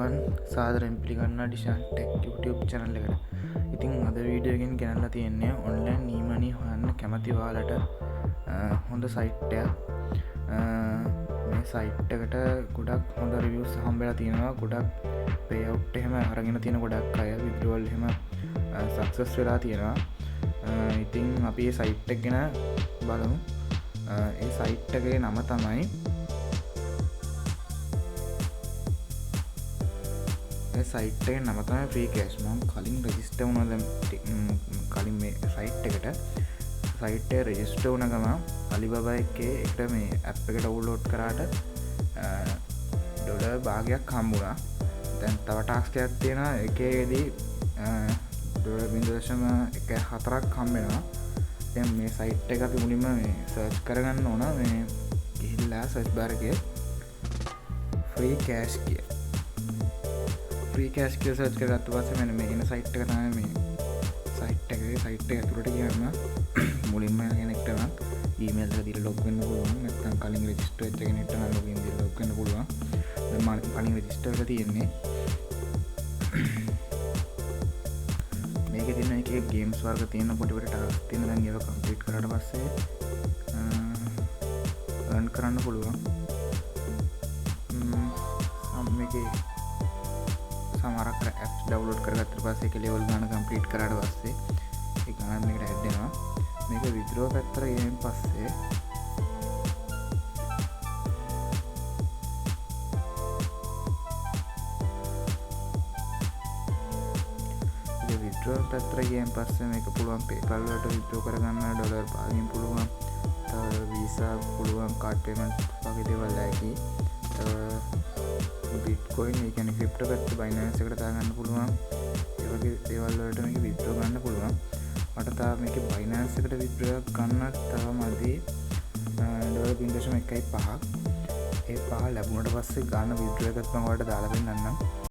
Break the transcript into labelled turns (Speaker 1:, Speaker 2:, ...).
Speaker 1: අයිබෝන් සාදරයෙන් පිළිගන්නවා ඩිෂාන් ටෙක් YouTube channel එකට. ඉතින් අද වීඩියෝ එකකින් ගෙනල්ලා තියෙන්නේ ඔන්ලයින් e-money හොයන්න කැමති ඔයාලට හොඳ සයිට් එකක්. මේ සයිට් එකට ගොඩක් හොඳ රිවිව්ස් හම්බෙලා තියෙනවා. ගොඩක් පේ අවුට් එහෙම අරගෙන තියෙන ගොඩක් අය විත්ඩ්‍රෝවල් එහෙම සක්සස් වෙලා තියෙනවා. ඉතින් අපි මේ සයිට් එක ගැන බලමු. ඒ සයිට් එකේ නම තමයි සයිට් එක නම තමයි ෆ්‍රී කෑෂ්. මම කලින් රෙජිස්ටර් වුණා. දැන් කලින් මේ සයිට් එකට සයිට් එක රෙජිස්ටර් වුණ ගමන් Alibaba එකේ එකට මේ ඇප් එක ඩවුන්ලෝඩ් කරාට ඩොලර් භාගයක් හම්බුණා. දැන් තව ටාස්ක් එකක් තියෙනවා. ඒකේදී ඩොලර් 0.14ක් හම්බෙනවා. දැන් මේ සයිට් එක අපි මුලින්ම මේ සර්ච් කරගන්න ඕන. මේ ගිහිල්ලා සර්ච් බාර් එකේ ෆ්‍රී කෑෂ් කියලා ෆ්‍රී කෑෂ් කියලා සර්ච් කරගත්ත පස්සේ මෙන්න මේ එන සයිට් එක තමයි මේ සයිට් එකේ. සයිට් එක ඇතුළට ගියාම මුලින්ම කෙනෙක්ට නම් ඊමේල් එක දීලා ලොග් වෙන්න පුළුවන්. නැත්නම් කලින් රෙජිස්ටර් වෙච්ච කෙනෙක්ට නම් ලොගින් දීලා ලොග් වෙන්න පුළුවන්. දැන් මම කලින් රෙජිස්ටර් වෙලා තියෙන්නේ. මේකේ තියෙන එකේ ගේම්ස් වර්ග තියෙන පොඩි පොඩි ටාස්ක් තියෙන. දැන් ඒවා කම්ප්ලීට් කරාට පස්සේ earn කරන්න පුළුවන්. මේකේ සමහරක් ඇප්ස් ඩවුන්ලෝඩ් කරගත්තට පස්සේ ඒක ලෙවල් ගන්න කම්ප්ලීට් කරාට පස්සේ ඒ ගණන් මේකට ඇඩ් වෙනවා. මේක විත්ඩ්‍රෝ පැත්තට ගියන් පස්සේ විත්ඩ්‍රෝ පැත්තට ගියන් පස්සේ මේක පුළුවන් PayPal වලට විත්ඩ්‍රෝ කරගන්න. ඩොලර් පාගින් පුළුවන්. තව වීසා පුළුවන්. කාඩ් පේමන්ට් වගේ දේවල් ඇකි. තව බිට්කොයින් ඒ කියන්නේ ක්‍රිප්ටෝ පැත්තේ බයිනෑන්ස් එකට දාගන්න පුළුවන්. ඒ වගේ දේවල් වලට මේක විත්ඩ්‍රෝ ගන්න පුළුවන්. මට තාම මේකේ බයිනෑන්ස් එකට විත්ඩ්‍රෝ ගන්න තව මදි ඩොලර් 0.15ක්. ඒ පහ ලැබුණට පස්සේ ගන්න විත්ඩ්‍රෝ එකත් මම ඔයාලට දාලා දෙන්නම්.